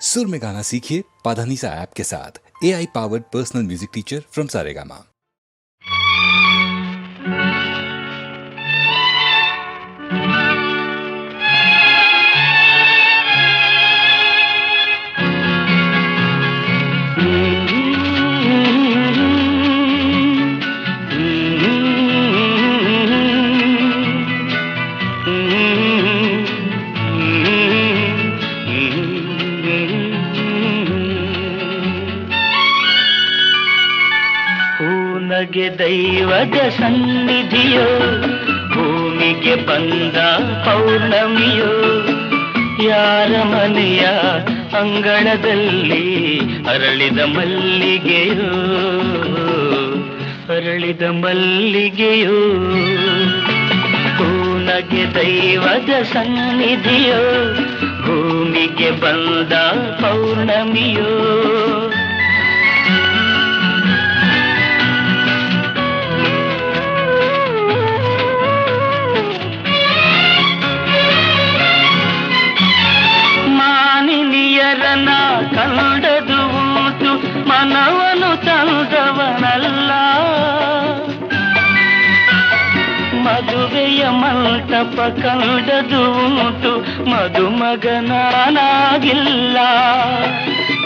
सुर में गाना सीखिए पाधानीसा ऐप के साथ। AI powered personal music teacher from Saregama. ನಗೆ ದೈವದ ಸನ್ನಿಧಿಯೋ, ಭೂಮಿಗೆ ಬಂದ ಪೌರ್ಣಮಿಯೋ, ಯಾರ ಮನೆಯ ಅಂಗಳದಲ್ಲಿ ಅರಳಿದ ಮಲ್ಲಿಗೆಯೋ, ಅರಳಿದ ಮಲ್ಲಿಗೆಯೋ. ನಗೆ ದೈವದ ಸನ್ನಿಧಿಯೋ, ಭೂಮಿಗೆ ಬಂದ ಪೌರ್ಣಮಿಯೋ. ಕಂಡದು ಉಂಟು ಮನವನು ತಂದವನಲ್ಲ, ಮದುವೆಯ ಮಂಟಪ ಕಂಡದು ಉಂಟು ಮದುಮಗನಾಗಿಲ್ಲ.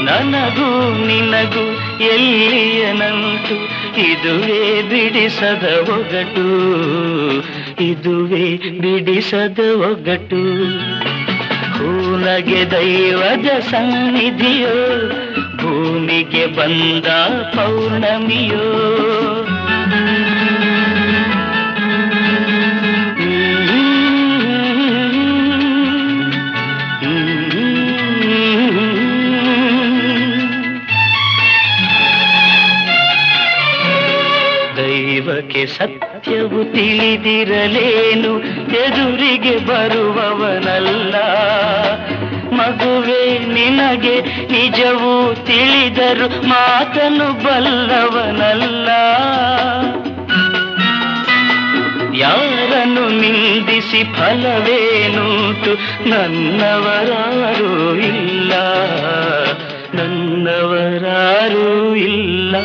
ನನಗೂ ನಿನಗೂ ಎಲ್ಲಿಯ ನಂಟು, ಇದುವೇ ಬಿಡಿಸದ ಒಗಟು, ಇದುವೇ ಬಿಡಿಸದ ಒಗಟು. ನಗೆ ದೈವದ ಸನ್ನಿಧಿಯೋ, ಭೂಮಿಗೆ ಬಂದ ಪೌರ್ಣಮಿಯೋ. ದೈವಕ್ಕೆ ಸತ್ಯವು ತಿಳಿದಿರಲೇನು, ಎದುರಿಗೆ ಬರುವವನಲ್ಲ. ಮಗುವೆ ನಿನಗೆ ನಿಜವೂ ತಿಳಿದರು ಮಾತನು ಬಲ್ಲವನಲ್ಲ. ಯಾರನ್ನು ನಿಂದಿಸಿ ಫಲವೇನುಂಟು, ನನ್ನವರಾರೂ ಇಲ್ಲ, ನನ್ನವರಾರೂ ಇಲ್ಲ.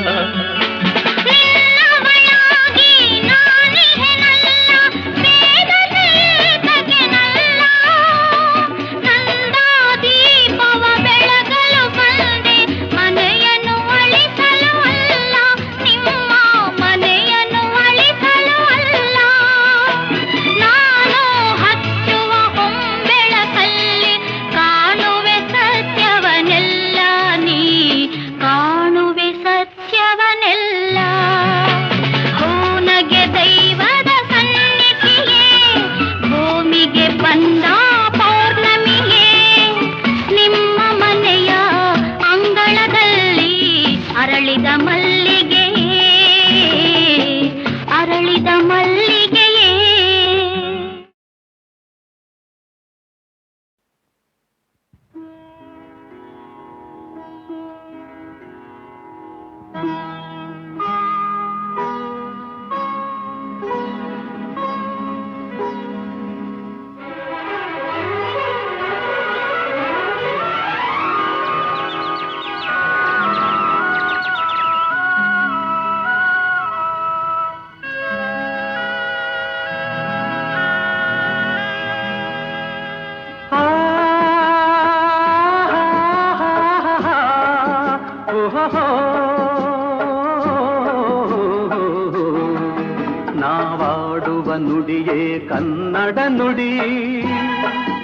ನಾವಾಡುವ ನುಡಿಯೇ ಕನ್ನಡ ನುಡಿ,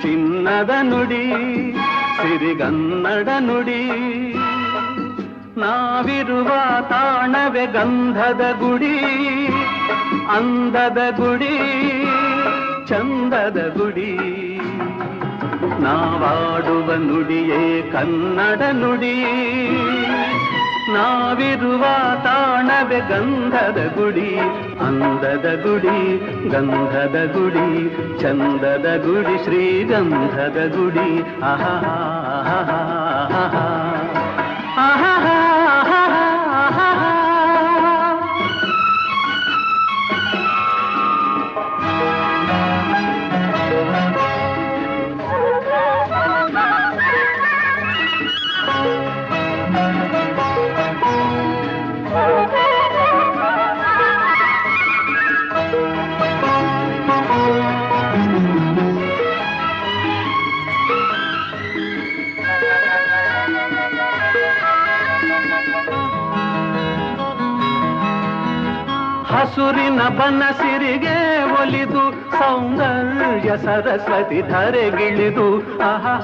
ಚಿನ್ನದ ನುಡಿ, ಸಿರಿಗನ್ನಡ ನುಡಿ. ನಾವಿರುವ ತಾಣವೇ ಗಂಧದ ಗುಡಿ, ಅಂದದ ಗುಡಿ, ಚಂದದ ಗುಡಿ. ನಾವಾಡುವ ನುಡಿಯೇ ಕನ್ನಡ ನುಡಿ, ನಾವಿರುವ ತಾಣವೇ ಗಂಧದ ಗುಡಿ, ಅಂದದ ಗುಡಿ, ಗಂಧದ ಗುಡಿ, ಚಂದದ ಗುಡಿ, ಶ್ರೀಗಂಧದ ಗುಡಿ. ಆಹಾ ಆಹಾ ಆಹಾ ಆಹಾ. ಹಸುರಿನ ಬನಸಿರಿಗೆ ಒಲಿದು ಸೌಂದರ್ಯ ಸರಸ್ವತಿ ಧರೆಗಿಳಿದು ಆಹಾ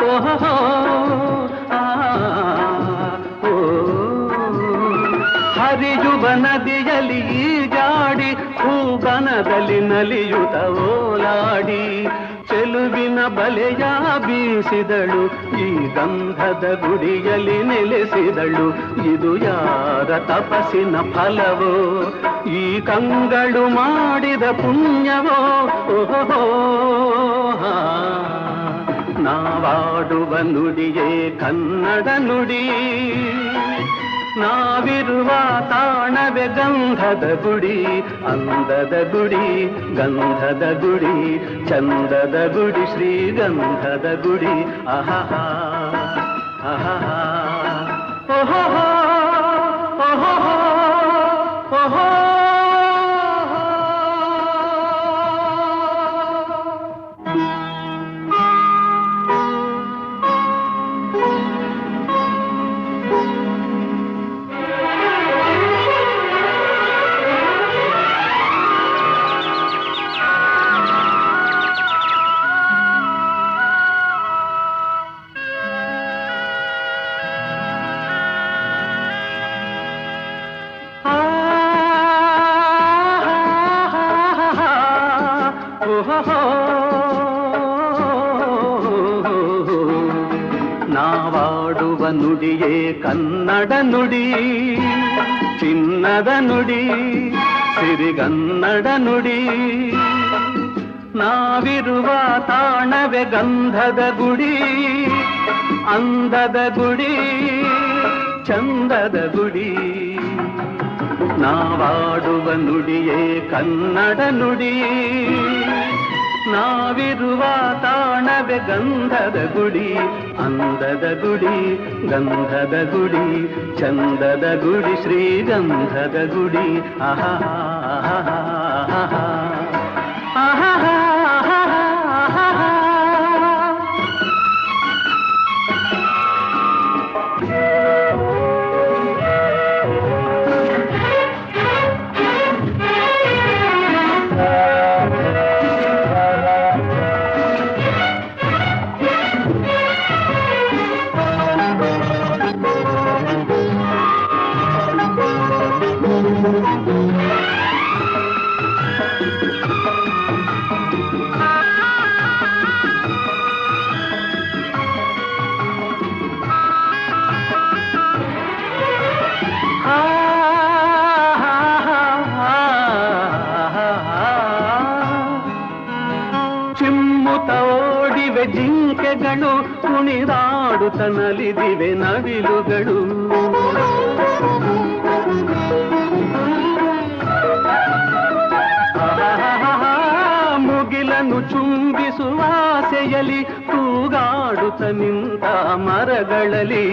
ಓಹೋ ಹರಿಯುವ ನದಿಯಲ್ಲಿ ಈಜಾಡಿ ಹೂಗನದಲ್ಲಿ ನಲಿಯುತ ಓಲಾಡಿ ಚೆಲುವಿನ ಬಲೆಯ ಬೀಸಿದಳು ಈ ಗಂಧದ ಗುಡಿಯಲ್ಲಿ ನೆಲೆಸಿದಳು ಇದು ಯಾರ ತಪಸ್ಸಿನ ಫಲವೋ ಈ ಕಂಗಳು ಮಾಡಿದ ಪುಣ್ಯವೋ ಓಹೋ ನಾವಾಡುವ ನುಡಿಯೇ ಕನ್ನಡ ನುಡಿ ನಾವಿರುವ ತಾಣವೇ ಗಂಧದ ಗುಡಿ ಅಂದದ ಗುಡಿ ಗಂಧದ ಗುಡಿ ಚಂದದ ಗುಡಿ ಶ್ರೀಗಂಧದ ಗುಡಿ ಆಹಾ ಆಹಾ ಓಹೋ ಓಹೋ ಓಹೋ ನಾವಾಡುವ ನುಡಿಯೇ ಕನ್ನಡ ನುಡಿ ಚಿನ್ನದ ನುಡಿ ಸಿರಿಗನ್ನಡ ನುಡಿ ನಾವಿರುವ ತಾಣವೇ ಗಂಧದ ಗುಡಿ ಅಂದದ ಗುಡಿ ಚಂದದ ಗುಡಿ ನಾವಾಡುವ ನುಡಿಯೇ ಕನ್ನಡ ನುಡಿ ನಾವಿರುವ ತಾಣವೇ ಗಂಧದ ಗುಡಿ ಅಂದದ ಗುಡಿ ಗಂಧದ ಗುಡಿ ಚಂದದ ಗುಡಿ ಶ್ರೀಗಂಧದ ಗುಡಿ ಆಹಾ ಆಹಾ ಆಹಾ ಚಿಮ್ಮುತ ಓಡಿವೆ ಜಿಂಕೆಗಳು ಕುಣಿದಾಡುತ್ತ ನಲಿದಿವೆ ನವಿಲುಗಳು ಮುಗಿಲನ್ನು ಚುಂಬಿಸುವ ಆಸೆಯಲ್ಲಿ ತೂಗಾಡುತ್ತ ನಿಂತ ಮರಗಳಲ್ಲಿ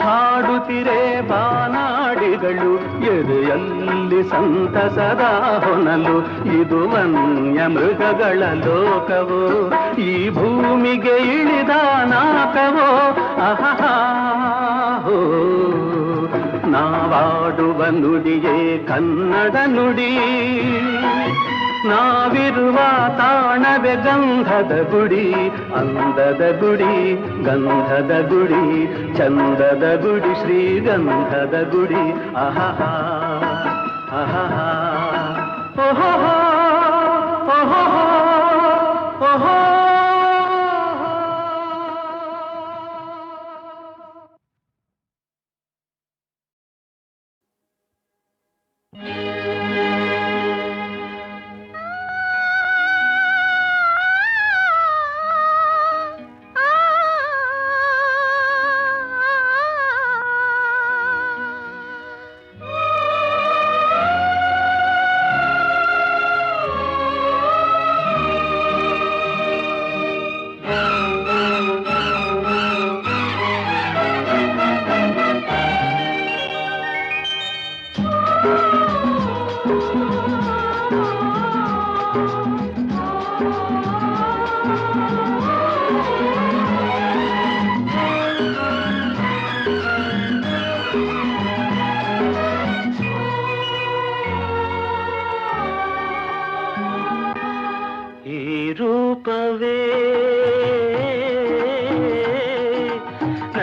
ಹಾಡುತ್ತಿರೆ ಬಾನಾಡಿಗಳು ಎದೆಯಲ್ಲಿ ಸಂತಸದ ಹೊನಲು ಇದು ವನ್ಯ ಮೃಗಗಳ ಲೋಕವೋ ಈ ಭೂಮಿಗೆ ಇಳಿದ ನಾಕವೋ ಆಹಾ ನಾವಾಡುವ ನುಡಿಯೇ ಕನ್ನಡ ನುಡಿ ನಾವಿರುವ ತಾಣವೇ ಗಂಧದ ಗುಡಿ ಅಂದದ ಗುಡಿ ಗಂಧದ ಗುಡಿ ಚಂದದ ಗುಡಿ ಶ್ರೀಗಂಧದ ಗುಡಿ ಆಹಾ ಆಹಾ ಓಹೋ ಓಹೋ ಓಹೋ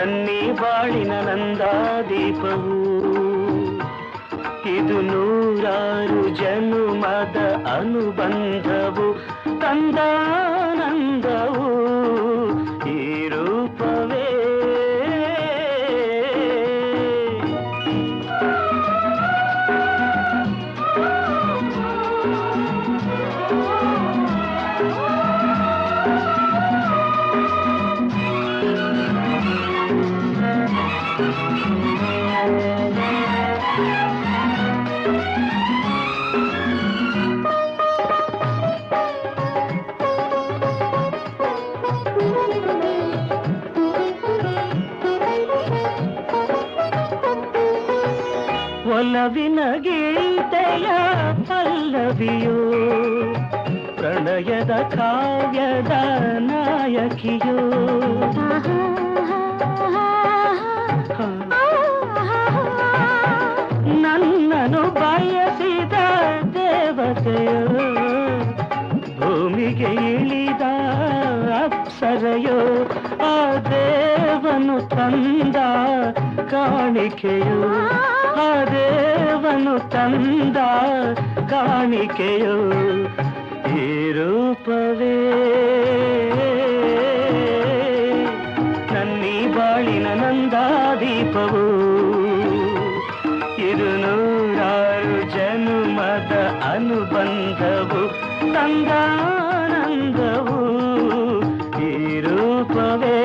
ನನ್ನೀ ಬಾಳಿನ ನಂದಾದೀಪವು ಇದು ನೂರಾರು ಜನುಮದ ಅನುಬಂಧವು ತಂದಾನಂದವು ಈ ರೂಪವೇ ಒಲವಿನ ಗೀತೆಯ ಪಲ್ಲವಿಯೋ ಪ್ರಣಯದ ಕಾವ್ಯದ ನಾಯಕಿಯೋ ನನ್ನನು ಬಯಸಿದ ದೇವತೆಯೋ ಭೂಮಿಗೆ ಇಳಿದ ಅಪ್ಸರೆಯೋ ಆ ದೇವನು ತಂದ ಕಾಣಿಕೆಯೋ ಆ ದೇವನು ತಂದ ಕಾಣಿಕೆಯೋ ಈ ರೂಪವೇ ನನ್ನೀ ಬಾಳಿನ ನಂದಾದೀಪವು ಇದು ನೂರಾರು ಜನುಮದ ಅನುಬಂಧವು ತಂದಾನಂದವು ಈ ರೂಪವೇ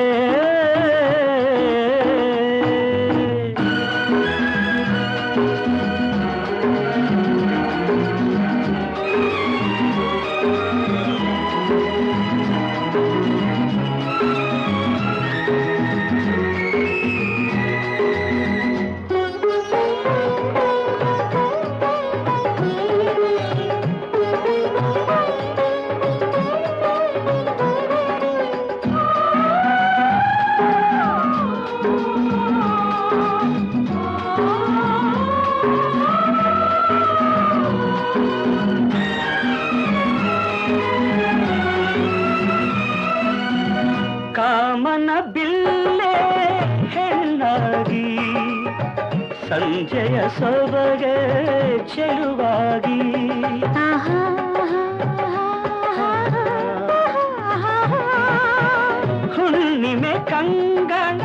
ಕಾಮನ ಬಿಲ್ಲೆ ಹೆಣ್ಣಾಗಿ ಸಂಜೆಯ ಸೊಬಗೆ ಚೆಲುವಾಗಿ ಹುಣ್ಣಿಮೆ ಕಂಗಣ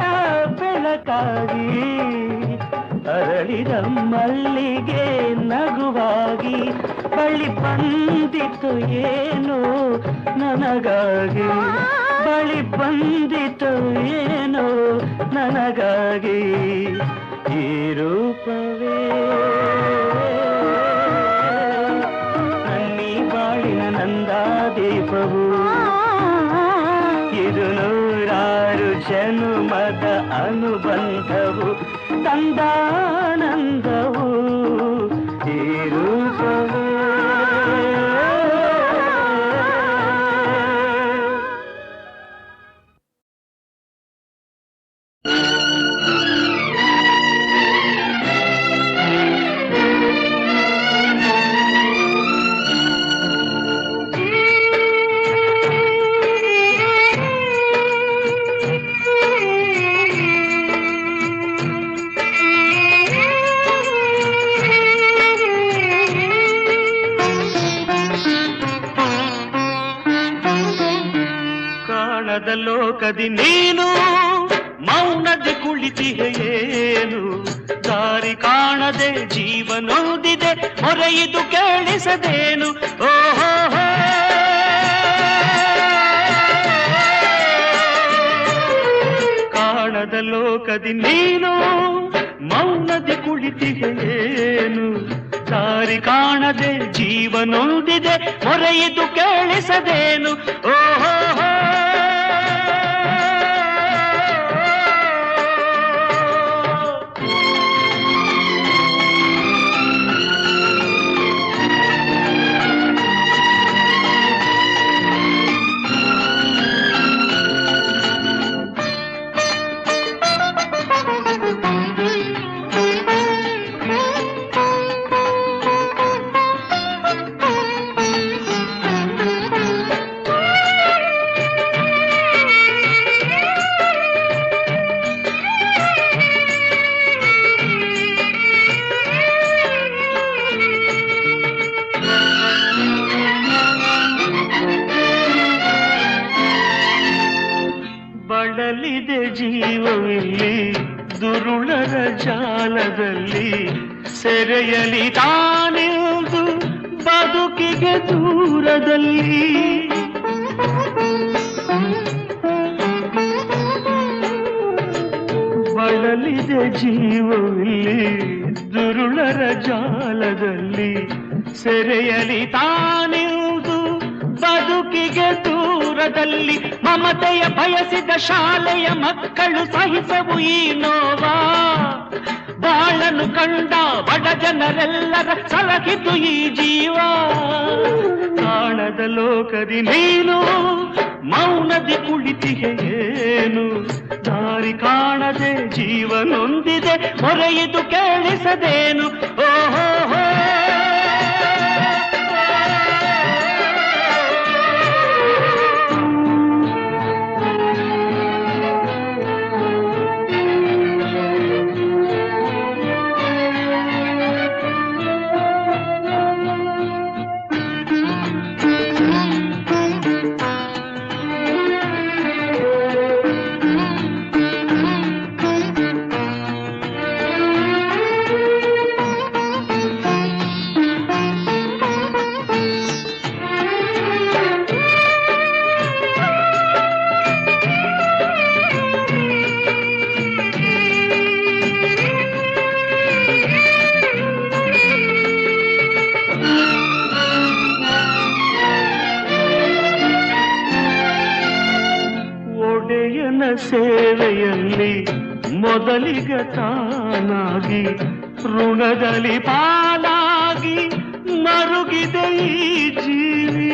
ಬೆಳಕಾಗಿ ಅರಳಿದ ಮಲ್ಲಿಗೆ ನಗುವಾಗಿ ಬಳಿ ಬಂದಿತು ಏನು ನನಗಾಗಿ ಬಳಿ ಬಂದಿತು ಏನೋ ನನಗಾಗಿ ಈ ರೂಪವೇ ನನ್ನೀ ಬಾಳಿನ ನಂದಾದೀಪವು ಇದು ನೂರಾರು ಜನುಮದ ಅನುಬಂಧವು ತಂದಾನಂದವು ಈ ರೂಪವೇ ಲೋಕದಿ ನೀನು ಮೌನದಿ ಕುಳಿತಿಹೆಯೇನು ದಾರಿ ಕಾಣದೆ ಜೀವನೋದಿದೆ ಮೊರೆಯಿದು ಕೇಳಿಸದೇನು ಓಹೋ ಕಾಣದ ಲೋಕದಿ ನೀನು ಮೌನದಿ ಕುಳಿತಿಹೆಯೇನು ದಾರಿ ಕಾಣದೆ ಜೀವನೊಂದಿದೆ ಮೊರೆಯಿದು ಕೇಳಿಸದೇನು ಓಹೋ ಜೀವವಿಲ್ಲಿ ದುರುಳರ ಜಾಲದಲ್ಲಿ ಸೆರೆಯಲಿ ತಾನಿಲ್ದು ಬದುಕಿಗೆ ದೂರದಲ್ಲಿ ಬಳಲಿದೆ ಜೀವವಿಲ್ಲಿ ದುರುಳರ ಜಾಲದಲ್ಲಿ ಸೆರೆಯಲಿ ತಾನಿಲ್ದು ಬದುಕಿಗೆ ದೂರದಲ್ಲಿ ಮಮತೆಯ ಬಯಸಿದ ಶಾಲೆಯ ಮಕ್ಕಳು ಸಹಿಸವು ಈ ನೋವಾ ಬಾಳನು ಕಂಡ ಬಡ ಜನರೆಲ್ಲರ ಸಲಹಿತು ಈ ಜೀವ ಕಾಣದ ಲೋಕದಿ ನೀನು ಮೌನದಿ ಕುಳಿತಿಗೆ ಏನು ದಾರಿ ಕಾಣದೆ ಜೀವನೊಂದಿದೆ ಮೊರೆಯಿತು ಕೇಳಿಸದೇನು ಓಹೋ ಸೇವೆಯಲ್ಲಿ ಮೊದಲಿಗ ತಾನಾಗಿ ಋಣದಲ್ಲಿ ಪಾಲಾಗಿ ಮರುಗಿದೆ ಈ ಜೀವಿ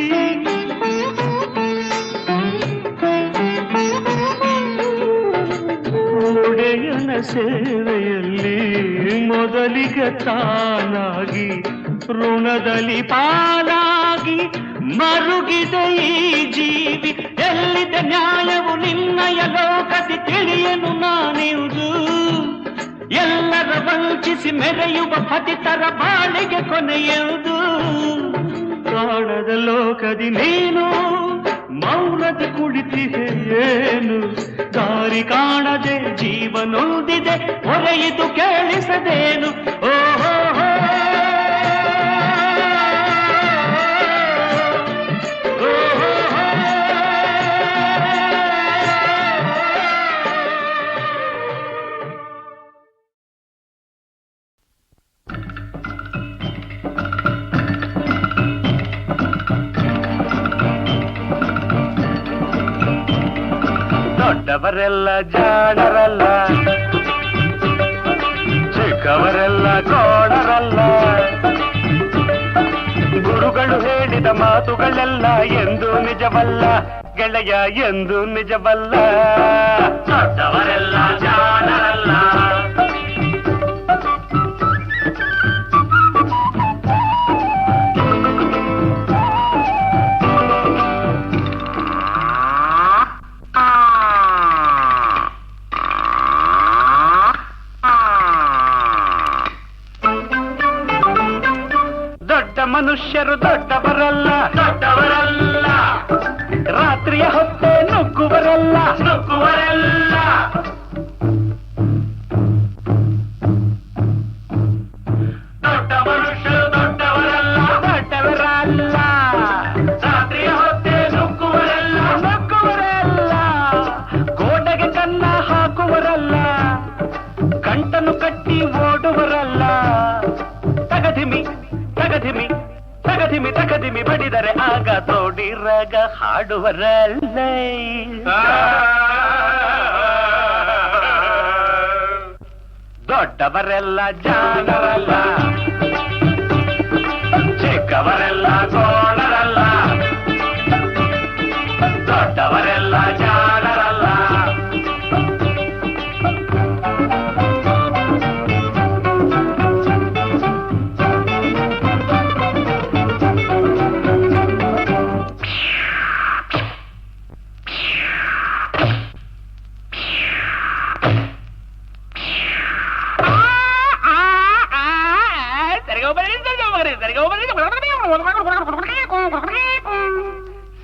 ಒಡೆಯನ ಸೇವೆಯಲ್ಲಿ ಮೊದಲಿಗ ತಾನಾಗಿ ಋಣದಲ್ಲಿ ಪಾಲಾಗಿ ಮರುಗಿದೆ ಈ ಜೀವಿ ಎಲ್ಲಿದೆ ನ್ಯಾಯವು ನಿನ್ನಯ ಲೋಕದಿ ತಿಳಿಯನು ನಾನಿರುವುದು ಎಲ್ಲರ ವಂಚಿಸಿ ಮೆರೆಯುವ ಪತಿತರ ಬಾಳಿಗೆ ಕೊನೆಯುವುದು ಕಾಣದ ಲೋಕದಿ ನೀನು ಮೌನದಿ ಕುಳಿತಿದೆ ಏನು ದಾರಿ ಕಾಣದೆ ಜೀವನೊಂದಿದೆ ಹೊರೆಯಿತು ಕೇಳಿಸದೇನು ಓಹೋ ದೊಡ್ಡವರೆಲ್ಲ ಜಾಣರಲ್ಲ ಚಿಕ್ಕವರೆಲ್ಲ ಕೋಣರಲ್ಲ ಗುರುಗಳು ಹೇಳಿದ ಮಾತುಗಳೆಲ್ಲ ಎಂದು ನಿಜವಲ್ಲ ಗೆಳೆಯ ಎಂದು ನಿಜವಲ್ಲ ದೊಡ್ಡವರೆಲ್ಲ ಜಾಣರಲ್ಲ ಮನುಷ್ಯರು ದೊಡ್ಡವರಲ್ಲ ದೊಡ್ಡವರಲ್ಲ ರಾತ್ರಿಯ ಹೊತ್ತೆ ನುಗ್ಗುವರಲ್ಲ ನುಗ್ಗುವರಲ್ಲ ದೊಡ್ಡ ಮನುಷ್ಯರು ದೊಡ್ಡವರಲ್ಲ ದೊಡ್ಡವರಲ್ಲ ರಾತ್ರಿಯ ಹೊತ್ತೆ ನುಗ್ಗುವರಲ್ಲ ನುಗ್ಗುವರಲ್ಲ ಗೋಡೆಗೆ ಕನ್ನ ಹಾಕುವರಲ್ಲ ಗಂಟನ್ನು ಕಟ್ಟಿ ಓಡುವರಲ್ಲ ತಗಧಿಮಿ ತಗಧಿಮಿ ತಗಧಿಮಿ ತಗಧಿಮಿ ಬಡಿದರೆ ಆಗ ತೋಡಿರಾಗ ಹಾಡುವರಲ್ಲ ದೊಡ್ಡವರೆಲ್ಲ ಜಾಣರಲ್ಲ ಚಿಕ್ಕವರೆಲ್ಲ ಕೋಣರಲ್ಲ ದೊಡ್ಡವರೆಲ್ಲ ಜಾಣರಲ್ಲ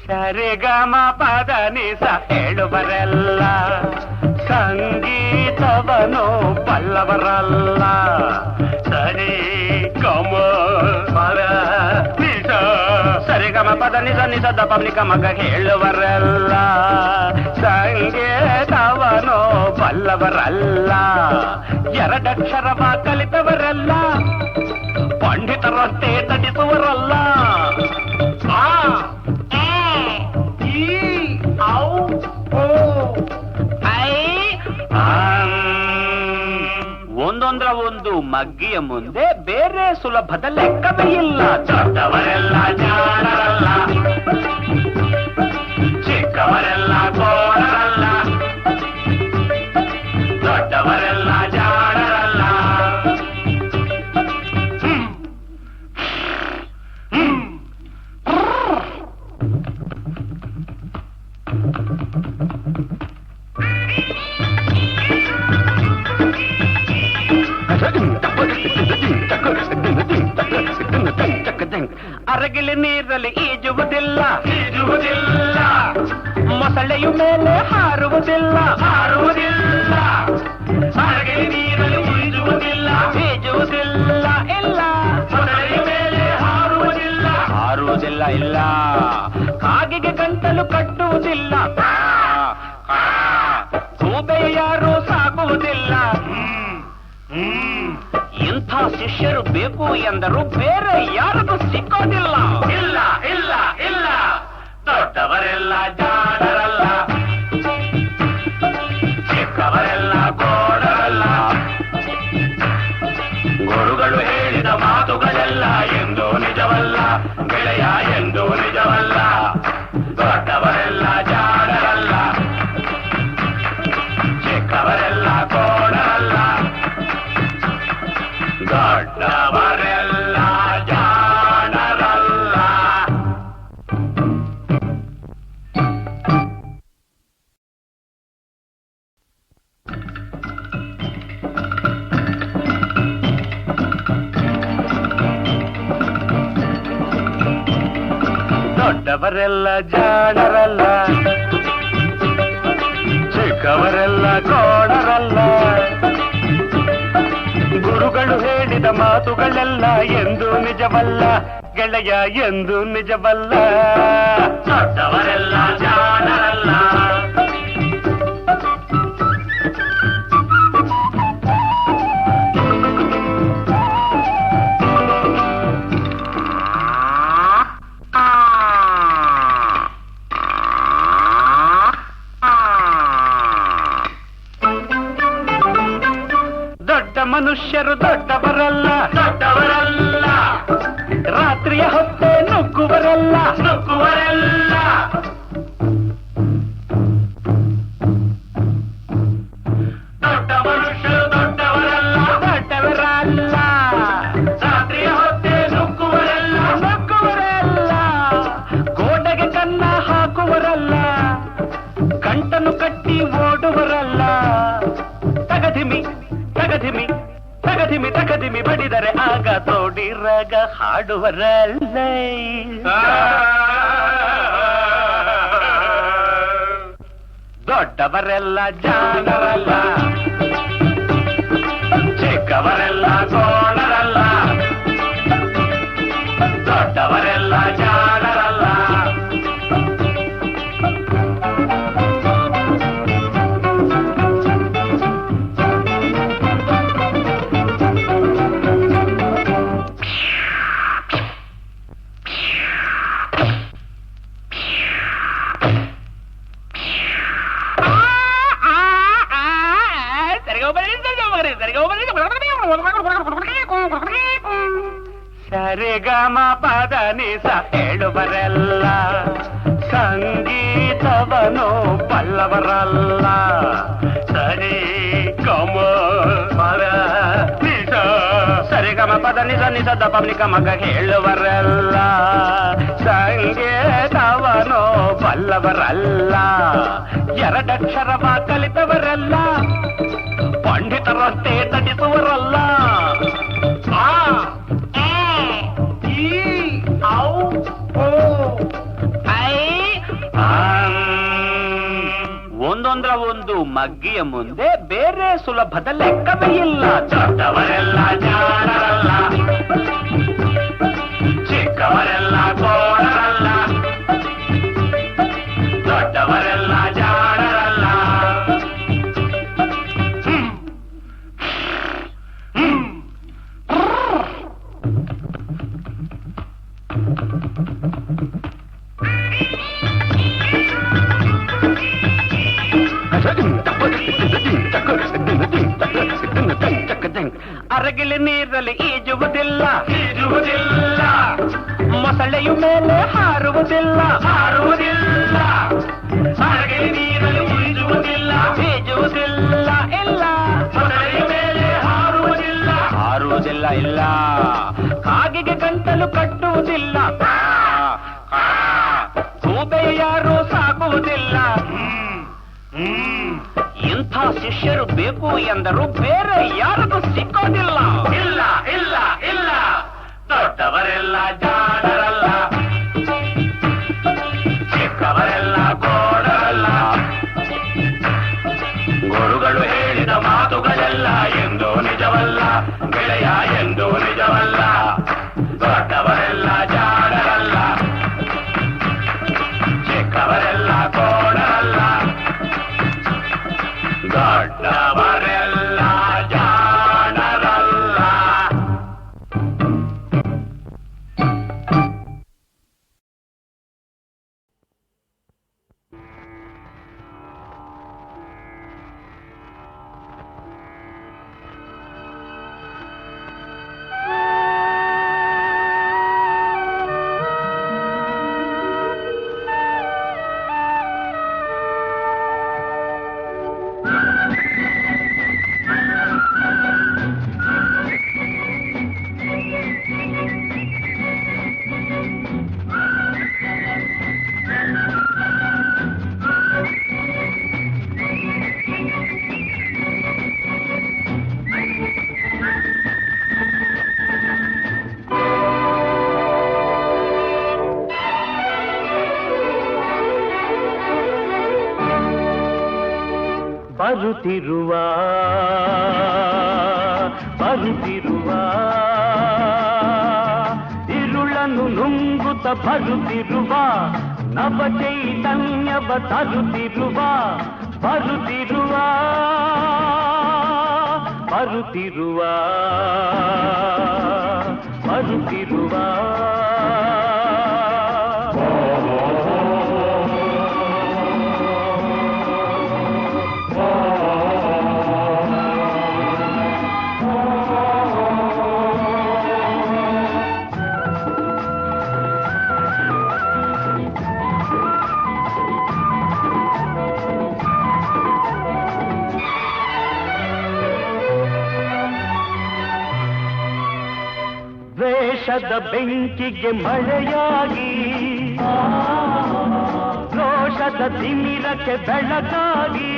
ಸರಿಗಮ ಪದ ನಿಸ ಹೇಳುವರೆಲ್ಲ ಸಂಗ ಸಂಗೀತವನು ಬಲ್ಲವರಲ್ಲ. ಸರಿ ಗಮ ಪದ ನಿಸ ಸರಿಗಮ ಪದ ನಿಸ ನಿಸ ದಪ ನಿಕ ಮಗ ಹೇಳುವರಲ್ಲ. ಸಂಗೀತವನು ಬಲ್ಲವರಲ್ಲ. ಎರಡಕ್ಷರವ ಕಲಿತವರಲ್ಲ. ಪಂಡಿತರಂತೆ ತಡಿಸುವರಲ್ಲ. ಒಂದೊಂದರ ಒಂದು ಮಗ್ಗಿಯ ಮುಂದೆ ಬೇರೆ ಸುಲಭದ ಲೆಕ್ಕವೇ ಇಲ್ಲ. ದೊಡ್ಡವರೆಲ್ಲ ಜಾಣರಲ್ಲ, ಚಿಕ್ಕವರೆಲ್ಲ ಕೋಣರಲ್ಲ. ದೊಡ್ಡವರೆಲ್ಲ ಜಾಣರಲ್ಲ. ಅರಗಿಲಿ ನೀರಲ್ಲಿ ಈಜುವುದಿಲ್ಲ, ಮೊಸಳೆಯು ಮೇಲೆ ಹಾರುವುದಿಲ್ಲ, ಅರಗಿಲಿ ನೀರಲ್ಲಿ ಈಜುವುದಿಲ್ಲ, ಇಲ್ಲ, ಮೊಸಳೆಯ ಮೇಲೆ ಹಾರುವುದಿಲ್ಲ, ಇಲ್ಲ. ಕಾಗೆಗೆ ಗಂಟಲು ಕಟ್ಟುವುದಿಲ್ಲ, ಗೂಬೆಯ ಯಾರು ಸಾಕುವುದಿಲ್ಲ. ಇಂಥ ಶಿಷ್ಯರು ಬೇಕು ಎಂದರು ಬೇರೆ ಯಾರಿಗೂ ಸಿಕ್ಕೋದಿಲ್ಲ. ಇಲ್ಲ ಇಲ್ಲ ಇಲ್ಲ, ದೊಡ್ಡವರೆಲ್ಲ ಜಾಣರಲ್ಲ, ಚಿಕ್ಕವರೆಲ್ಲ ಕೋಣರಲ್ಲ. ಗುರುಗಳು ಹೇಳಿದ ಮಾತುಗಳೆಲ್ಲ ಎಂದೂ ನಿಜವಲ್ಲ, ಗೆಳೆಯ ಎಂದೂ ನಿಜವಲ್ಲ. ದೊಡ್ಡವರೆಲ್ಲ ಜಾಣರಲ್ಲ, ಚಿಕ್ಕವರೆಲ್ಲ ಕೋಣರಲ್ಲ. ದೊಡ್ಡವರೆಲ್ಲ ಜಾಣರಲ್ಲ. ದೊಡ್ಡವರೆಲ್ಲ ಜಾಣರಲ್ಲ, ಚಿಕ್ಕವರೆಲ್ಲ ಕೋಣರಲ್ಲ. ಗುರುಗಳು ಹೇಳಿದ ಮಾತುಗಳೆಲ್ಲ ಎಂದು ನಿಜವಲ್ಲ, ಗೆಳೆಯ ಎಂದು ನಿಜವಲ್ಲ. ದೊಡ್ಡವರೆಲ್ಲ ಜಾಣರಲ್ಲ. ಮನುಷ್ಯರು ದೊಡ್ಡವರಲ್ಲ, ರಾತ್ರಿಯ ಹೊತ್ತೆ ನುಗ್ಗುವರಲ್ಲ, ದೊಡ್ಡ ಮನುಷ್ಯರು ದೊಡ್ಡವರಲ್ಲ, ರಾತ್ರಿಯ ಹೊತ್ತೆ ನುಗ್ಗುವರಲ್ಲ, ಗೋಡೆಗೆ ಕನ್ನ ಹಾಕುವರಲ್ಲ, ಕಂಟನ್ನು ಕಟ್ಟಿ ಓಡುವರಲ್ಲ. ತಗಧಿಮಿ ತಗಧಿಮಿ ತಗಧಿಮಿ ತಗಧಿಮಿ ಬಡಿದರೆ ಆಗ ತೋಡಿರಾಗ ಹಾಡುವರಲ್ಲ. ದೊಡ್ಡವರೆಲ್ಲ ಜಾಣರಲ್ಲ, ಚಿಕ್ಕವರೆಲ್ಲ ಕೋಣರಲ್ಲ. ದೊಡ್ಡವರೆಲ್ಲ ಜಾಣರಲ್ಲ. ಸರಿಗಮ ಪದ ನಿಸ ಹೇಳುವರೆಲ್ಲ, ಸಂಗೀತವನು ಬಲ್ಲವರಲ್ಲ. ಸರಿ ಗಮ ಪದ ನಿಸ ಸರಿಗಮ ಪದ ನಿಸ ನಿಸ ದಪ ನಿಕ ಮಗ ಹೇಳುವರೆಲ್ಲ. ಸಂಗೀತವನು ಬಲ್ಲವರಲ್ಲ. ಎರಡಕ್ಷರವ ಕಲಿತವರಲ್ಲ, ಪಂಡಿತರಂತೆ ತಡಿಸುವರಲ್ಲ. ಒಂದೊಂದರ ಒಂದು ಮಗ್ಗಿ ಮಗ್ಗಿಯ ಮುಂದೆ ಬೇರೆ ಸುಲಭದ ಲೆಕ್ಕವೇ ಇಲ್ಲ. ದೊಡ್ಡವರೆಲ್ಲ ಜಾಣರಲ್ಲ, ಚಿಕ್ಕವರೆಲ್ಲ ಕೋಣರಲ್ಲ, ದೊಡ್ಡವರೆಲ್ಲ ಜಾಣರಲ್ಲ. ಅರಗಿಲಿ ನೀರಲ್ಲಿ ಈಜುವುದಿಲ್ಲ, ಮೊಸಳೆಯು ಮೇಲೆ ಹಾರುವುದಿಲ್ಲ, ಅರಗಿಲಿ ನೀರಲ್ಲಿ ಈಜುವುದಿಲ್ಲ, ಇಲ್ಲ, ಮೊಸಳೆಯ ಮೇಲೆ ಹಾರುವುದಿಲ್ಲ, ಇಲ್ಲ. ಕಾಗಿಗೆ ಗಂಟಲು ಕಟ್ಟುವುದಿಲ್ಲ, ಗೂಬೆಯ ಯಾರು ಸಾಕುವುದಿಲ್ಲ. ಇಂಥ ಶಿಷ್ಯರು ಬೇಕು ಎಂದರು ಬೇರೆ ಯಾರಿಗೂ ಸಿಕ್ಕೋದಿಲ್ಲ. ಇಲ್ಲ ಇಲ್ಲ ಇಲ್ಲ, ದೊಡ್ಡವರೆಲ್ಲ ಜಾಣರಲ್ಲ, ಚಿಕ್ಕವರೆಲ್ಲ ಕೋಣರಲ್ಲ. ಗುರುಗಳು ಹೇಳಿದ ಮಾತುಗಳೆಲ್ಲ ಎಂದೂ ನಿಜವಲ್ಲ, ಗೆಳೆಯ ಎಂದೂ ನಿಜವಲ್ಲ. ದೊಡ್ಡವರೆಲ್ಲ ಜಾಣರಲ್ಲ, ಚಿಕ್ಕವರೆಲ್ಲ ಕೋಣರಲ್ಲ, ದೊಡ್ಡವರೆಲ್ಲ ಜಾಣರಲ್ಲ. ಬರುತ್ತಿರುವ ಇರುಳನ್ನು ನುಂಗುತ್ತ ಬರುತ್ತಿರುವ ನವ ಚೈತನ್ಯವ ತರುತ್ತಿರುವ ಬರುತ್ತಿರುವ ದ್ವೇಷದ ಬೆಂಕಿಗೆ ಮಳೆಯಾಗಿ, ರೋಷದ ತಿಮಿರಕ್ಕೆ ಬೆಳಕಾಗಿ,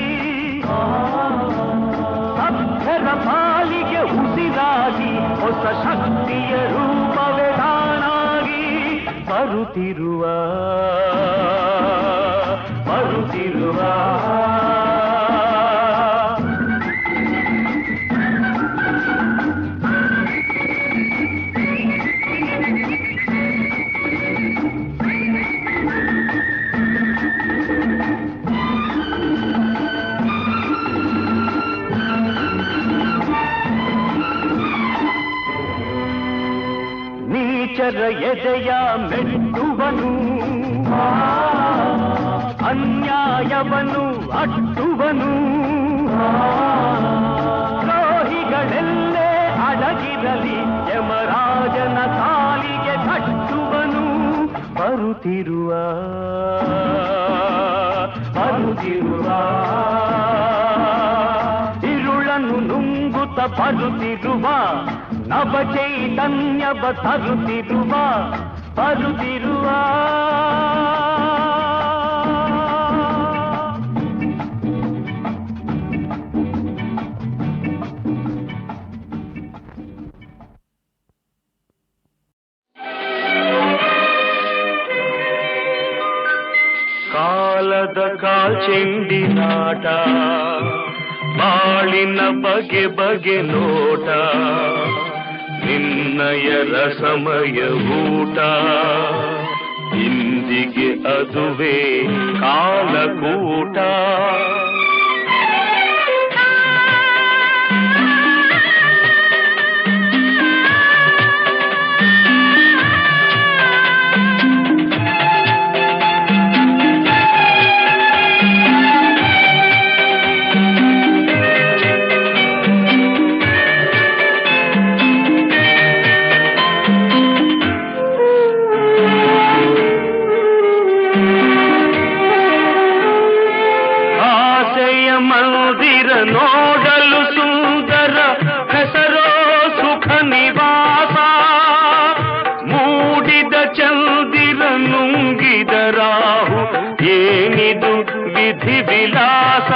ಸಭ್ಯರ ಪಾಲಿಗೆ ಉಸಿರಾಗಿ, ಹೊಸ ಶಕ್ತಿಯ ರೂಪವೇ ತಾನಾಗಿ ಬರುತ್ತಿರುವ ನೀಚರ ಎದೆಯ ಮೆಟ್ಟುವನು, ಅನ್ಯಾಯವನ್ನು ಅಟ್ಟುವನು, ದ್ರೋಹಿಗಳೆಲ್ಲೇ ಅಡಗಿರಲಿ ಯಮರಾಜನ ಕಾಲಿಗೆ ಕಟ್ಟುವನು ಬರುತ್ತಿರುವ ಇರುಳನ್ನು ನುಂಗುತ್ತ ಬರುತ್ತಿರುವ ನವ ಚೈತನ್ಯವ ತರುತ್ತಿರುವ ಕಾಲದ ಕಾಲ್ಚೆಂಡಿನಾಟ ಬಾಳಿನ ಬಗೆ ಬಗೆ ನೋಟ ನಿನ್ನಯ ರಸಮಯ ಊಟ ಇಂದಿಗೆ ಅದುವೇ ಕಾಲಕೂಟ ನೋಡಲು ಸುಂದರ ಹೆಸರೋ ಸುಖ ನಿವಾಸ ಮೂಡಿದ ಚಂದಿರ ನುಂಗಿದ ರಾಹು ಏನಿದು ವಿಧಿ ವಿಲಾಸ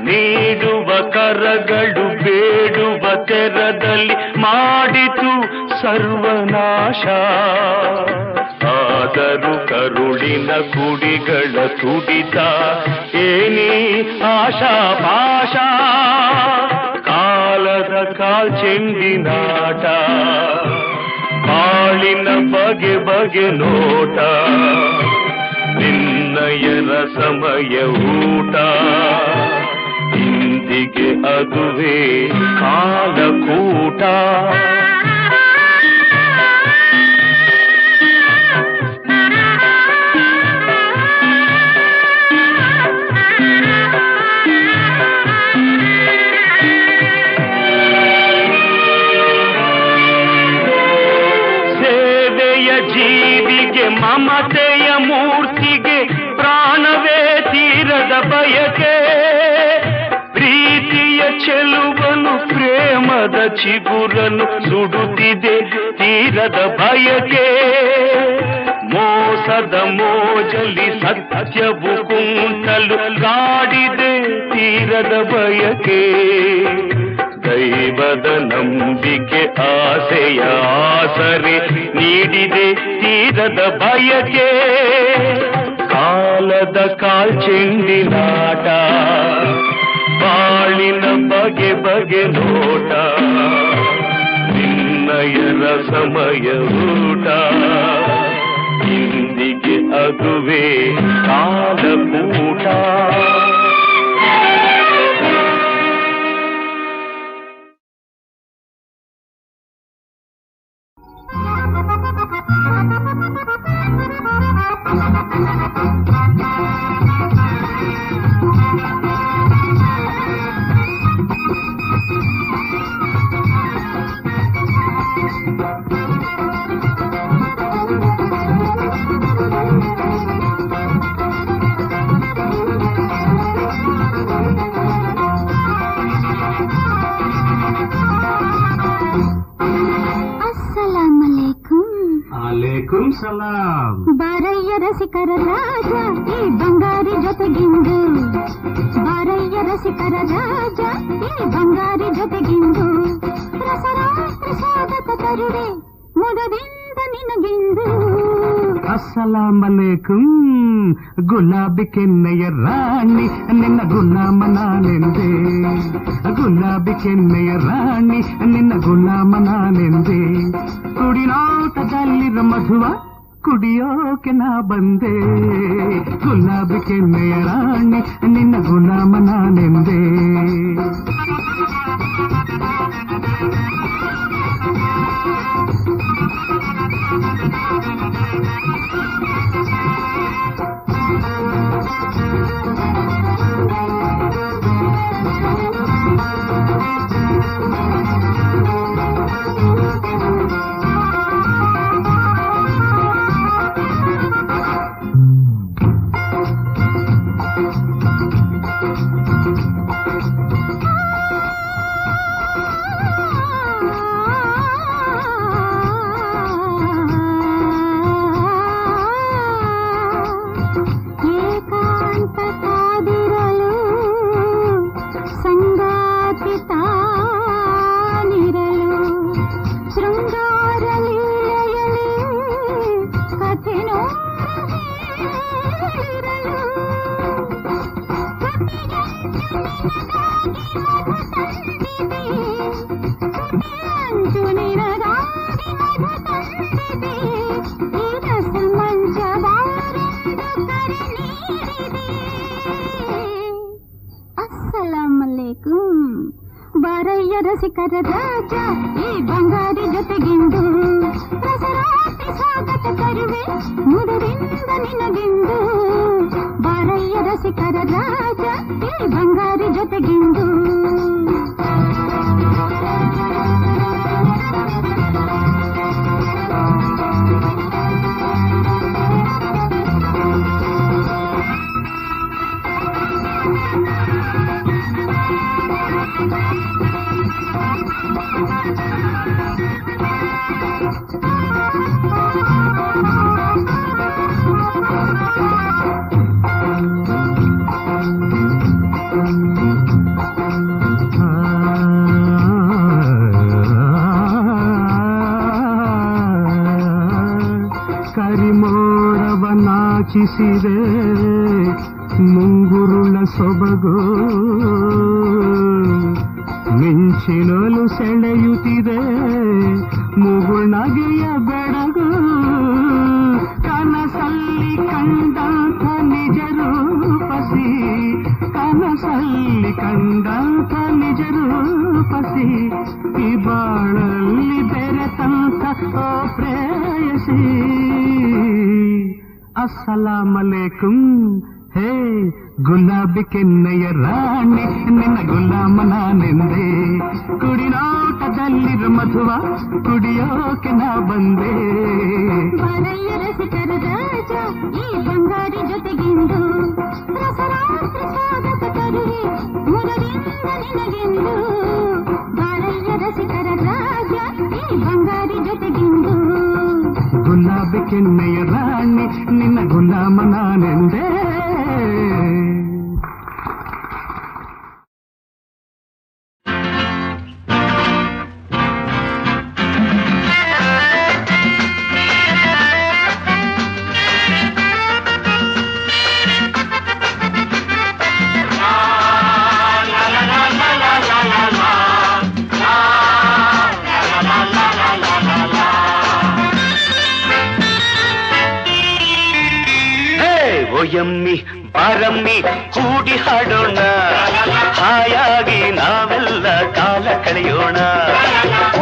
ನೀಡುವ ಕರಗಳು ಬೇಡುವ ತೆರದಲ್ಲಿ ಮಾಡಿತು ಸರ್ವನಾಶ ಆದರೂ ಕರುಳಿನ ಕುಡಿಗಳ ತುಡಿತ ಏನಿ ಆಶಾ ಪಾಶ ಕಾಲದ ಕಾಲ್ಚೆಂಡಿನಾಟ ಬಾಳಿನ ಬಗೆ ಬಗೆ ನೋಟ ನಿನ್ನಯ ರಸಮಯ ಊಟ ಇಂದಿಗೆ ಅದುವೇ ಕಾಲಕೂಟ ಜೀವಿಗೆ ಮಮತೆಯ ಮೂರ್ತಿಗೆ ಪ್ರಾಣವೇ ತೀರದ ಬಯಕೆ ಪ್ರೀತಿಯ ಚೆಲುವನು ಪ್ರೇಮದ ಚಿಗುರನು ಸುಡುತ್ತಿದೆ ತೀರದ ಬಯಕೆ ಮೋಸದ ಮೋಜಲಿ ಸತ್ಯವು ಕುಂಟಲು ಕಾಡಿದೆ ತೀರದ ಬಯಕೆ ದೈವದ ನಂಬಿಕೆ ಆಸೆಯ ಆಸರೆ ನೀಡಿದೆ ತೀರದ ಬಯಕೆ ಕಾಲದ ಕಾಲ್ಚೆಂಡಿನಾಟ ಬಾಳಿನ ಬಗೆ ಬಗೆ ನೋಟ ನಿನ್ನಯ ರಸಮಯ ಊಟ ಇಂದಿಗೆ ಅದುವೇ ಕಾಲಕೂಟ ಸಲಾಂ ಬಾರಯ್ಯ ರಸಿಕರ ರಾಜ ಈ ಬಂಗಾರಿ ಜೊತೆಗಿಂದು ಬಾರಯ್ಯ ರಸಿಕರ ರಾಜ ಈ ಬಂಗಾರಿ ಜೊತೆಗಿಂದು ರಸರಾತ್ರಿ ಸ್ವಾಗತ ತರುವೆ ಮುದದಿಂದ ನಿನಗಿಂದು ಅಸ್ಸಲಾಂ ಅಲೈಕುಂ ಗುಲಾಬಿ ಕೆನ್ನೆಯ ರಾಣಿ ನಿನ್ನ ಗುಲಾಮನಾನೆಂದೆ ಗುಲಾಬಿ ಕೆನ್ನೆಯ ರಾಣಿ ನಿನ್ನ ಗುಲಾಮನಾನೆಂದೆ ಕುಡಿನಾಟದಲ್ಲಿರ ಮಧುವ ಕುಡಿಯೋಕೆ ನಾ ಬಂದೆ ಗುಲಾಬಿ ಕೆನ್ನೆಯ ರಾಣಿ ನಿನ್ನ ಗುಲಾಮನಾನೆಂದೆ ಬಾರಯ್ಯ ರಸಿಕರ ರಾಜ ಈ ಬಂಗಾರಿ ಜೊತೆಗಿಂದು ರಸರಾತ್ರಿ ಸ್ವಾಗತ ತರುವೆ ಮುದರಿಂದ ನಿನಗಿಂದು ಬಾರಯ್ಯ ರಸಿಕರ ರಾಜ ಈ ಬಂಗಾರಿ ಜೊತೆಗಿಂದು ನಾಚಿಸಿದೆ ಮುಂಗುರುಳ ಸೊಬಗು ಮಿಂಚಿನಲು ಸೆಳೆಯುತ್ತಿದೆ ಮುಗುಳ್ನಗೆಯ ಬೆಳಗು ಕನಸಲ್ಲಿ ಕಂಡಂಥ ನಿಜ ರೂಪಸಿ ಕನಸಲ್ಲಿ ಕಂಡಂಥ ನಿಜ ರೂಪಸಿ ಈ ಬಾಳಲ್ಲಿ ಬೆರೆತಂಥ ಓ ಪ್ರೇಯಸಿ ಅಸ್ಸಲಾಮಲೇಕುಂ ಹೇ ಗುಲಾಬಿ ಕೆನ್ನೆಯ ರಾಣಿ ನಿನ್ನ ಗುಲಾಮ ನಾನೆಂದೆ ಕುಡಿನೋಟದಲ್ಲಿರ ಮಧುವ ಕುಡಿಯೋಕೆ ನಾ ಬಂದೆ ಬಾರಯ್ಯ ರಸಿಕರ ರಾಜ ಈ ಬಂಗಾರಿ ಜೊತೆಗಿಂದು ರಸರಾತ್ರಿ ಸ್ವಾಗತ ತರುವೆ ಮುದರಿಂದ ನಿನಗೆಂದು ಬಾರಯ್ಯ ರಸಿಕರ ರಾಜ ಈ ಬಂಗಾರಿ ಜೊತೆಗಿಂದು ಗುಲಾಬಿ ಕೆನ್ನೆಯ ರಾಣಿ ನಿನ್ನ ಗುಲಾಮ ನಾನೆಂದೇ ಯಮ್ಮಿ ಬಾರಮ್ಮಿ ಕೂಡಿ ಹಾಡೋಣ ಹಾಯಾಗಿ ನಾವೆಲ್ಲ ಕಾಲ ಕಳೆಯೋಣ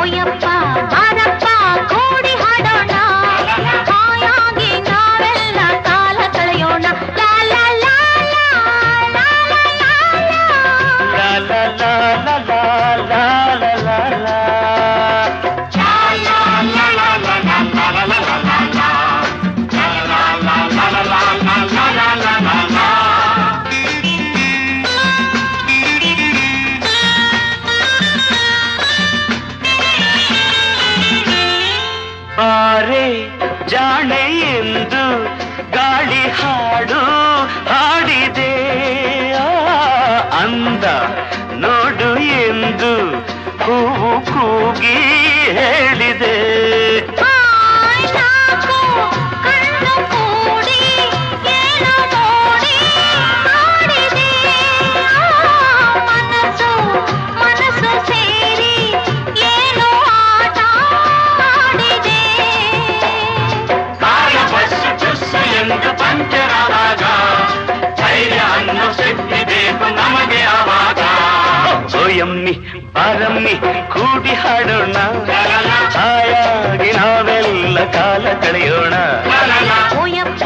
ಓಯಪ್ಪ ಬಾರಪ್ಪ ಕೂಡಿ ಹಾಡೋಣ ಹಾಯಾಗಿ ನಾವೆಲ್ಲ ಕಾಲ ಕಳೆಯೋಣ ಲಾ ಲಾ ಲಾ ಲಾ ಲಾ ಲಾ ಲಾ ಲಾ ಲಾ ಲಾ ಲಾ ಲಾ ಬಾರೆ ಜಾಣೆ ಎಂದು ಗಾಳಿ ಹಾಡು ಹಾಡಿದೆ ಅಂದ ನೋಡು ಎಂದು ಹೂವು ಕೂಗಿ ಹೇಳಿದೆ ಯಮ್ಮಿ ಬಾರಮ್ಮಿ ಕೂಡಿ ಹಾಡೋಣ ಹಾಯಾಗಿ ನಾವೆಲ್ಲ ಕಾಲ ಕಳೆಯೋಣ ಓಯಪ್ಪ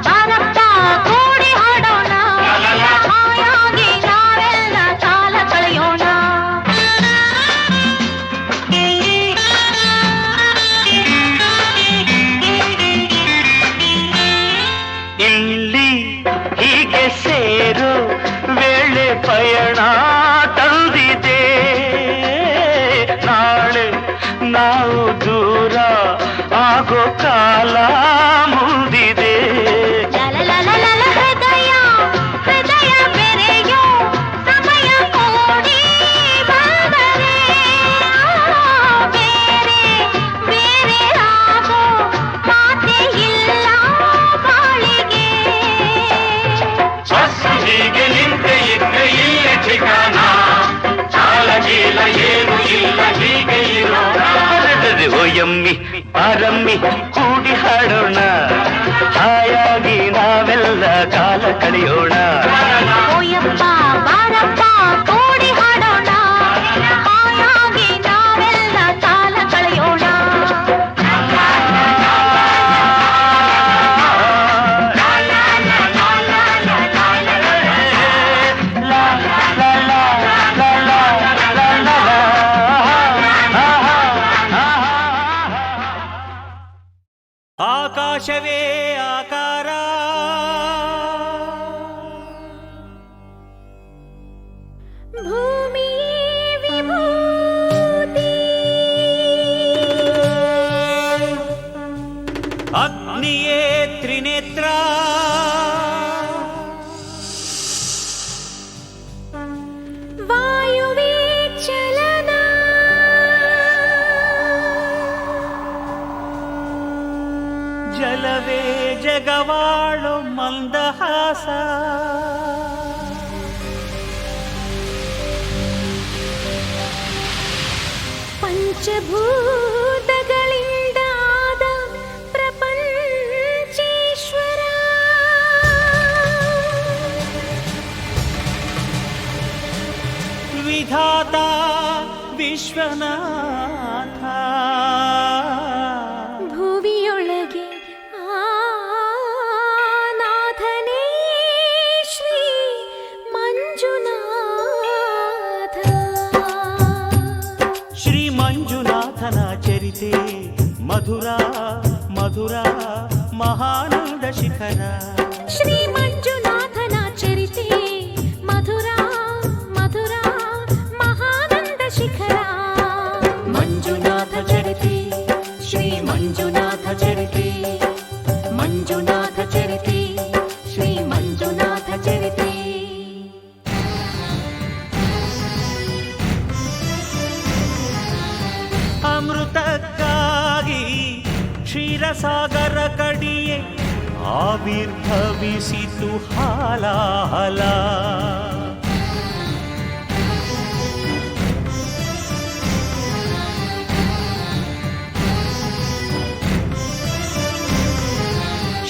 ಬಾರಪ್ಪ ಕೂಡಿ ಹಾಡೋಣ ಹಾಯಾಗಿ ನಾವೆಲ್ಲ ಕಾಲ ಕಳೆಯೋಣ ಇಲ್ಲಿ ಹೀಗೆ ಸೇರು ವೇಳೆ ಪಯಣ ತಂದಿದೆ ನಾಳೆ ನಾವು ದೂರ ಆಗೋ ಕಾಲ ಮುಂದಿದೆ ಹೃದಯ ಹೃದಯ ಬೆರೆಯೋ ಸಮಯ ಕೂಡಿ ಬಂದರೆ ಬೇರೆ ಬೇರೆ ಆಗೋ ಮಾತೆ ಇಲ್ಲ ಬಾಳಿಗೆ ಹೀಗೆ ನಿಂತೆ ಇದ್ರೆ ಇಲ್ಲ ठिकाना ಚಾಲಗೀಲ ಏನು ಇಲ್ಲ ಹೀಗೆ ಇರೋಣ ಓ ಯಮ್ಮಿ ಬಾರಮ್ಮಿ ಕೂಡಿ ಹಾಡೋಣ ಹಾಯಾಗಿ ನಾವೆಲ್ಲ ಕಾಲ ಕಳೆಯೋಣ ಓಯಪ್ಪ ಬಾರಪ್ಪ ಕೂಡಿ ಹಾಡೋಣ ಆಕಾಶವೇ ಆಕಾರ ಭೂಮಿಯೇ ವಿಭೂತಿ ಅಗ್ನಿಯೇ ತ್ರಿನೇತ್ರ ವಾಯುವೇ ಚಲನ ಜಲವೇ ಜಗವಾಳು ಮಂದಹಾಸ ಪಂಚಭೂತಗಳಿಂದ ಆದ ಪ್ರಪಂಚೇಶ್ವರ ವಿಧಾತ ವಿಶ್ವನಾಥ ಭುವಿಯೊಳಗೆ ನಾಥನೇ ಶ್ರೀ ಮಂಜುನಾಥ ಶ್ರೀ ಮಂಜುನಾಥನ ಚರಿತೆ ಮಧುರ ಮಧುರ ಮಹಾನಂದ ಶಿಖರ ಶ್ರೀ ಮಂಜುನಾಥನ ಚರಿತೆ ಮಧುರ ಮಧುರ ಮಹಾನಂದ ಶಿಖರ ಮಂಜುನಾಥ ಚರಿತೆ ಶ್ರೀ ಮಂಜುನಾಥ ಚರಿತೆ ಮಂಜುನಾಥ ಚರಿತೆ ಶ್ರೀ ಮಂಜುನಾಥ ಚರಿತೆ ಅಮೃತಕ್ಕಾಗಿ ಕ್ಷೀರಸಾಗರ ಕಡಿಯೇ ಆವಿರ್ಭವಿಸಿತು ಹಾಲಾಹಲ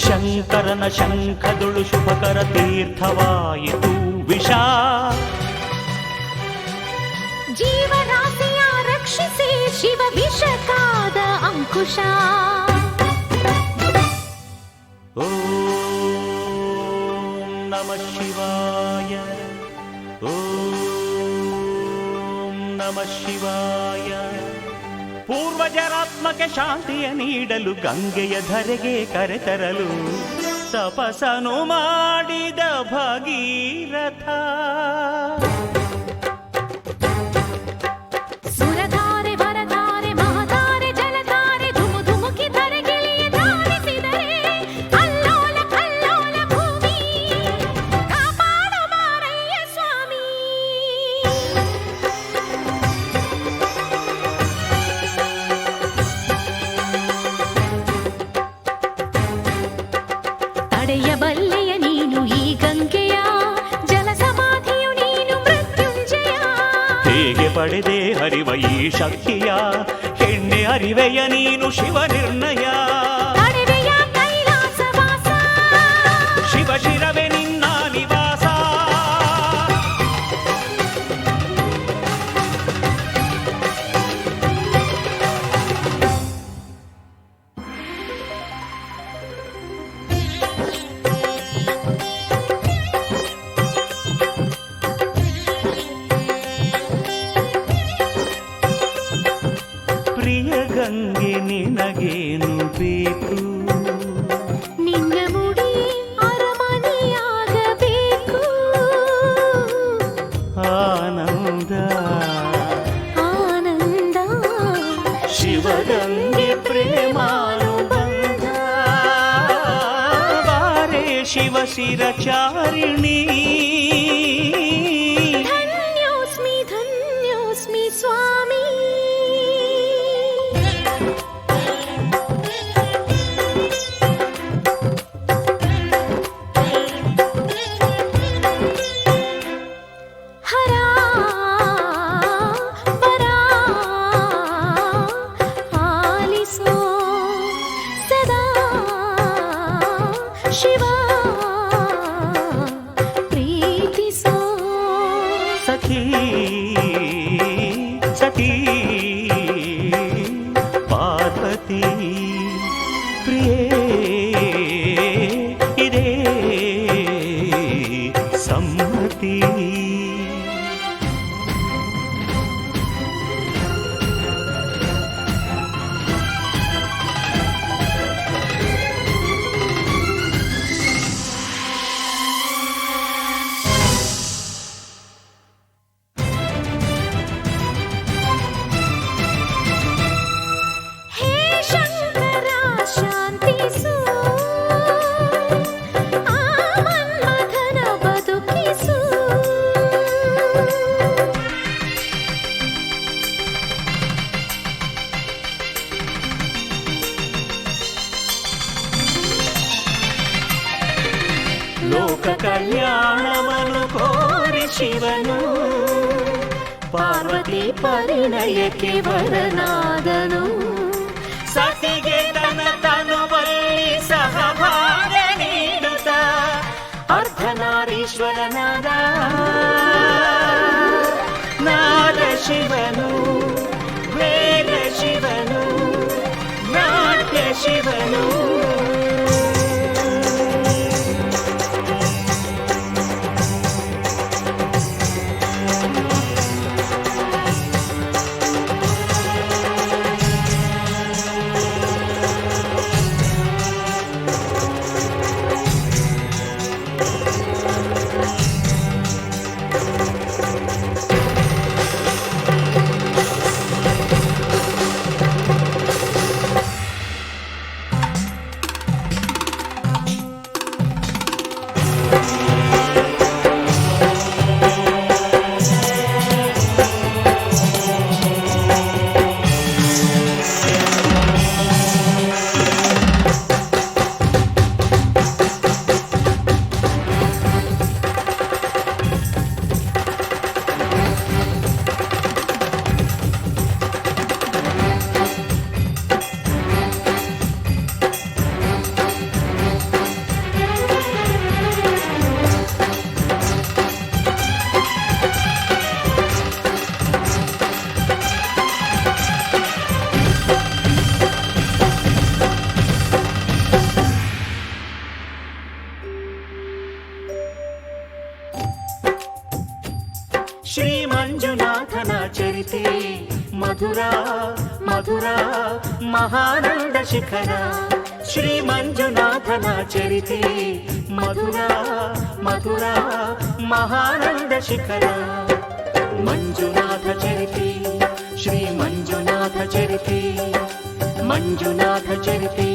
ಶಂಕರನ ಶಂಖದುಳು ಶುಭಕರ ತೀರ್ಥವಾಯಿತು ವಿಷ ಜೀವರಾಶಿಯ ರಕ್ಷಿಸಿ ಶಿವ ವಿಷಕಾದ ಅಂಕುಶ ಓಂ ನಮಃ ಶಿವಾಯ ಓಂ ನಮಃ ಶಿವಾಯ ಪೂರ್ವಜರಾತ್ಮಕ್ಕೆ ಶಾಂತಿಯ ನೀಡಲು ಗಂಗೆಯ ಧರೆಗೆ ಕರೆತರಲು ತಪಸ್ಸನು ಮಾಡಿದ ಭಗೀರಥ ಸುರಧಾರೆ ವರಧಾರೆ ಮಹಧಾರೆ ಜಲಧಾರೆ ಧುಮು ಧುಮುಕಿ ಧರೆಗಿಳಿಯ ಧಾರಿಸಿದರೆ ಅಲ್ಲೋಲ ಕಲ್ಲೋಲ ಭೂಮಿ ಕಾಪಾಡು ಮಾರಯ್ಯ ಸ್ವಾಮಿ ತಡೆಯಬಲ್ಲೆಯ ನೀನು ಈ ಗಂಗೆಯ ಜಲ ಸಮಾಧಿಯು ನೀನು ಮೃತ್ಯುಂಜಯ ಹೇಗೆ ಪಡೆದೆ ಹರಿವ ಈ ಶಕ್ತಿಯ ಹೆಣ್ಣೆ ಅರಿವೆಯ ನೀನು ಶಿವ ನಿರ್ಣಯ ಅಡವೆಯ ಕೈಲಾಸವಾಸ ಶಿವ ಶಿರವೆ ನಿನ್ನ ನಿವಾಸ ಪ್ರಿಯ ಗಂಗೆ ನಿನಗೇನು ಬೇಕು ನಿನ್ನ ಮುಡಿ ಅರಮನೆಯಾಗಬೇಕು ಆನಂದ ಆನಂದ ಶಿವಗಂಗೆ ಪ್ರೇಮಾನುಬಂಧ ಬಾರೆ ಶಿವ ಶಿರಚಾರಿಣಿ ಧನ್ಯೋಸ್ಮಿ ಸ್ವಾಮಿ ಹರ ವರ ಆಲಿಸೋ ಸದಾ ಶಿವ ಪ್ರಿಯ ಲೋಕ ಕಲ್ಯಾಣವನು ಕೋರಿ ಶಿವನು ಪಾರ್ವತಿ ಪರಿಣಯಕ್ಕೆ ವರನಾದನು. ಸತಿಗೆ ತನ ತನುವಲ್ಲಿ ಸಹಭಾಗ ನೀಡುತ್ತ ಅರ್ಧನಾರೀಶ್ವರನಾದ ನಾದ ಶಿವನು, ವೇದ ಶಿವನು, ನಾಟ್ಯ ಶಿವನು. ಶ್ರೀ ಮಂಜುನಾಥನ ಚರಿತೆ ಮಧುರ ಮಧುರ ಮಹಾನಂದ ಶಿಖರ. ಶ್ರೀ ಮಂಜುನಾಥನ ಚರಿತೆ ಮಧುರ ಮಧುರ ಮಹಾನಂದ ಶಿಖರ. ಮಂಜುನಾಥ ಚರಿತೆ ಶ್ರೀ ಮಂಜುನಾಥ ಚರಿತೆ, ಮಂಜುನಾಥ ಚರಿತೆ